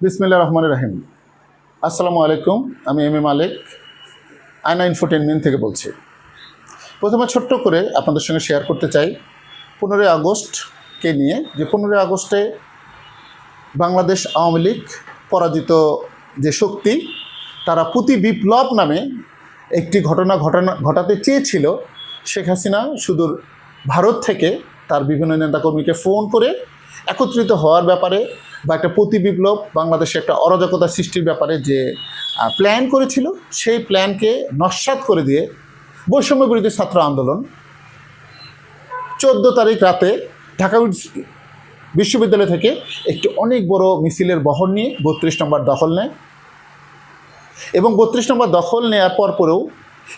বিসমিল্লাহির রহমানির রহিম। আসসালামু আলাইকুম। আমি এম এ মালিক, আয়না ইনফোটেনমেন্ট থেকে বলছি। প্রথমে ছোট্ট করে আপনাদের সঙ্গে শেয়ার করতে চাই 15ই আগস্টকে নিয়ে, যে 15ই আগস্টে বাংলাদেশ আওয়ামী লীগ পরাজিত যে শক্তি, তারা প্রতি বিপ্লব নামে একটি ঘটনা ঘটাতে চেয়েছিল। শেখ হাসিনা সুদূর ভারত থেকে তার বিভিন্ন নেতাকর্মীকে ফোন করে একত্রিত হওয়ার ব্যাপারে বা একটা প্রতি বিপ্লব বাংলাদেশে একটা অরাজকতা সৃষ্টির ব্যাপারে যে প্ল্যান করেছিল, সেই প্ল্যানকে নস্যাৎ করে দিয়ে বৈষম্য বিরোধী ছাত্র আন্দোলন 14 তারিখ রাতে ঢাকা বিশ্ববিদ্যালয় থেকে একটি অনেক বড় মিছিলের বহর নিয়ে 32 নম্বর দখল নেয় এবং 32 নম্বর দখল নেওয়ার পরেও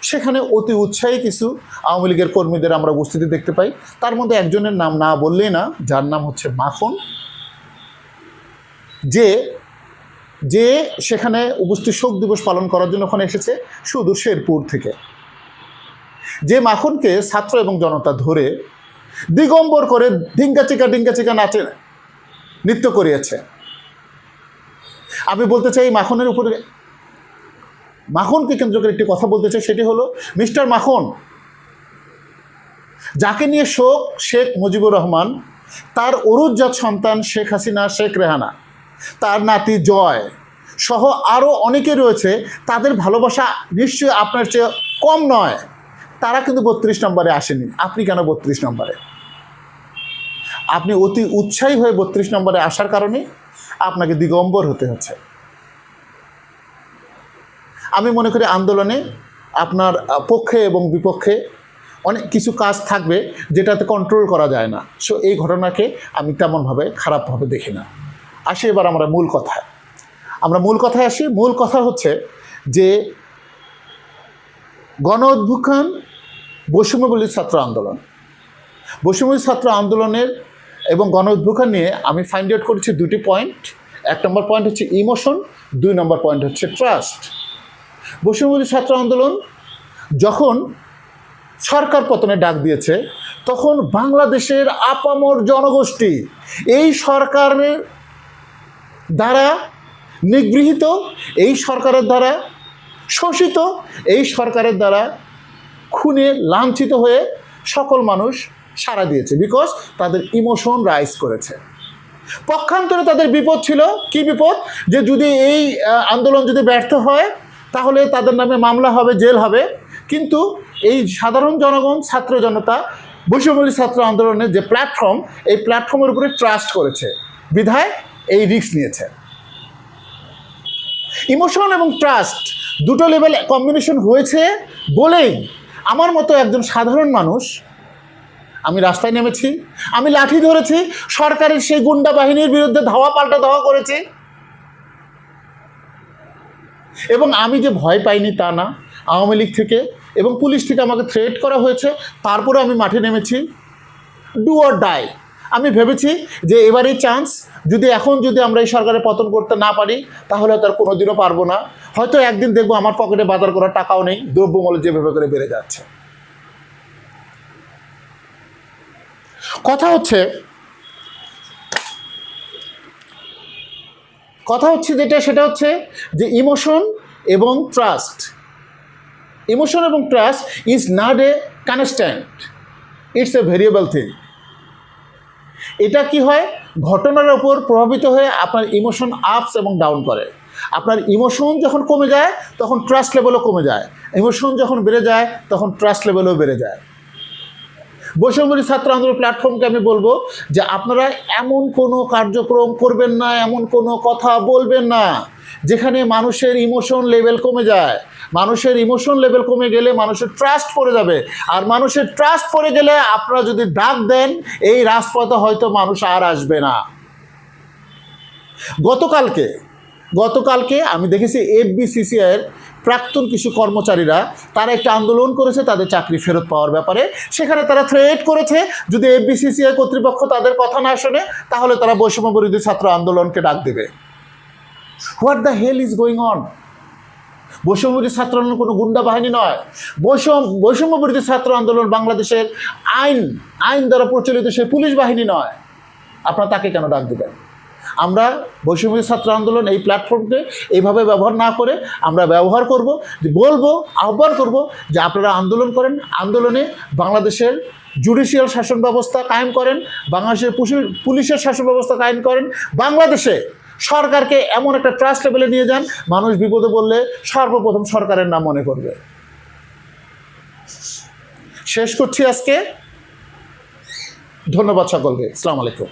সেখানে অতি উৎসাহী কিছু আওয়ামী লীগের কর্মীদের আমরা উপস্থিতি দেখতে পাই। তার মধ্যে একজনের নাম না বললেই না, যার নাম হচ্ছে মাখন, যে সেখানে উপস্থিত শোক দিবস পালন করার জন্য ওখানে এসেছে সুদূর শেরপুর থেকে। যে মাখনকে ছাত্র এবং জনতা ধরে দিগম্বর করে ডিঙ্কা চিকা নাচে নৃত্য করিয়েছে। আমি বলতে চাই মাখনের উপরে, মাখনকে কেন্দ্র করে একটি কথা বলতে চাই, সেটি হলো মিস্টার মাখন, যাকে নিয়ে শোক শেখ মুজিবুর রহমান, তার অরুৎজাত সন্তান শেখ হাসিনা, শেখ রেহানা, তার নাতি জয় সহ আরও অনেকে রয়েছে, তাদের ভালোবাসা নিশ্চয়ই আপনার চেয়ে কম নয়। তারা কিন্তু 32 নম্বরে আসেনি। আপনি কেন 32 নম্বরে? আপনি অতি উৎসাহী হয়ে 32 নম্বরে আসার কারণে আপনাকে দিগম্বর হতে হচ্ছে। আমি মনে করি আন্দোলনে আপনার পক্ষে এবং বিপক্ষে অনেক কিছু কাজ থাকবে যেটাতে কন্ট্রোল করা যায় না। সো এই ঘটনাকে আমি তেমনভাবে খারাপভাবে দেখি না। আসি এবার আমরা মূল কথায় আসি। মূল কথা হচ্ছে যে গণ অভ্যুত্থান, বৈষম্যবিরোধী ছাত্র আন্দোলনের এবং গণ অভ্যুত্থান নিয়ে আমি ফাইন্ড আউট করেছি দুটি পয়েন্ট। 1 নম্বর পয়েন্ট হচ্ছে ইমোশন, 2 নম্বর পয়েন্ট হচ্ছে ট্রাস্ট। বৈষম্যবিরোধী ছাত্র আন্দোলন যখন সরকার পতনের ডাক দিয়েছে, তখন বাংলাদেশের আপামর জনগোষ্ঠী এই সরকারের দ্বারা নিগৃহীত, এই সরকারের দ্বারা শোষিত, এই সরকারের দ্বারা খুনে লাঞ্ছিত হয়ে সকল মানুষ সাড়া দিয়েছে, বিকজ তাদের ইমোশন রাইজ করেছে। পক্ষান্তরে তাদের বিপদ ছিল, কি বিপদ? যে যদি এই আন্দোলন যদি ব্যর্থ হয় তাহলে তাদের নামে মামলা হবে, জেল হবে। কিন্তু এই সাধারণ জনগণ, ছাত্র জনতা বৈষম্যবিরোধী ছাত্র আন্দোলনের যে প্ল্যাটফর্ম, এই প্ল্যাটফর্মের উপরে ট্রাস্ট করেছে, বিধায় এই রিস্ক নিয়েছে। ইমোশন এবং ট্রাস্ট দুটো লেভেল কম্বিনেশন হয়েছে বলেই আমার মতো একজন সাধারণ মানুষ, আমি রাস্তায় নেমেছি, আমি লাঠি ধরেছি, সরকারের সেই গুন্ডা বাহিনীর বিরুদ্ধে ধাওয়া পাল্টা ধাওয়া করেছি। এবং আমি যে ভয় পাইনি তা না, আওয়ামী লীগ থেকে এবং পুলিশ থেকে আমাকে থ্রেট করা হয়েছে, তারপরে আমি মাঠে নেমেছি। Do or die. আমি ভেবেছি যে এবারেই চান্স, যদি আমরা এই সরকারের পতন করতে না পারি তাহলে তার কোনোদিনও পারবো না। হয়তো একদিন দেখবো আমার পকেটে বাজার করার টাকাও নেই, দ্রব্যমূল্য যেভাবে করে বেড়ে যাচ্ছে। কথা হচ্ছে সেটা হচ্ছে যে ইমোশন এবং trust is not a constant, it's a variable thing. এটা কি হয়, ঘটনার ওপর প্রভাবিত হয়ে আপনার ইমোশন আপস এবং ডাউন করে। আপনার ইমোশন যখন কমে যায় তখন ট্রাস্ট লেভেলও কমে যায়, ইমোশন যখন বেড়ে যায় তখন ট্রাস্ট লেভেলও বেড়ে যায়। বৈষম্যবিরোধী ছাত্র আন্দোলন প্ল্যাটফর্মকে আমি বলবো যে আপনারা এমন কোনো কার্যক্রম করবেন না, এমন কোনো কথা বলবেন না যেখানে মানুষের ইমোশন লেভেল কমে যায়। মানুষের ইমোশন লেভেল কমে গেলে মানুষের ট্রাস্ট পড়ে যাবে, আর মানুষের ট্রাস্ট পড়ে গেলে আপনারা যদি ডাক দেন এই রাজপথে হয়তো মানুষ আর আসবে না। গতকালকে আমি দেখেছি এফবিসিসিআইয়ের প্রাক্তন কিছু কর্মচারীরা তারা একটা আন্দোলন করেছে তাদের চাকরি ফেরত পাওয়ার ব্যাপারে। সেখানে তারা থ্রেট করেছে যদি এফবিসিসিআই কর্তৃপক্ষ তাদের কথা না শোনে তাহলে তারা বৈষম্য বিরোধী ছাত্র আন্দোলনকে ডাক দেবে। What the hell is going on? বৈষম্য বিরোধী ছাত্র আন্দোলন কোনো গুন্ডা বাহিনী নয়। বৈষম্য বিরোধী ছাত্র আন্দোলন বাংলাদেশের আইন দ্বারা প্রচলিত সে পুলিশ বাহিনী নয়। আপনারা তাকে কেন ডাক দেবেন? আমরা বৈষম্য ছাত্র আন্দোলন এই প্ল্যাটফর্মকে এইভাবে ব্যবহার না করে আমরা ব্যবহার করব, যে বলবো, আহ্বান করব যে আপনারা আন্দোলন করেন, আন্দোলনে বাংলাদেশের জুডিশিয়াল শাসন ব্যবস্থা কায়েম করেন, বাংলাদেশের পুলিশের শাসন ব্যবস্থা কায়েম করেন, বাংলাদেশে সরকারকে এমন একটা ট্রাস্ট লেভেলে নিয়ে যান, মানুষ বিপদে পড়লে সর্বপ্রথম সরকারের নাম মনে করবে। শেষ করছি আজকে। ধন্যবাদ সকলকে। আসসালামু আলাইকুম।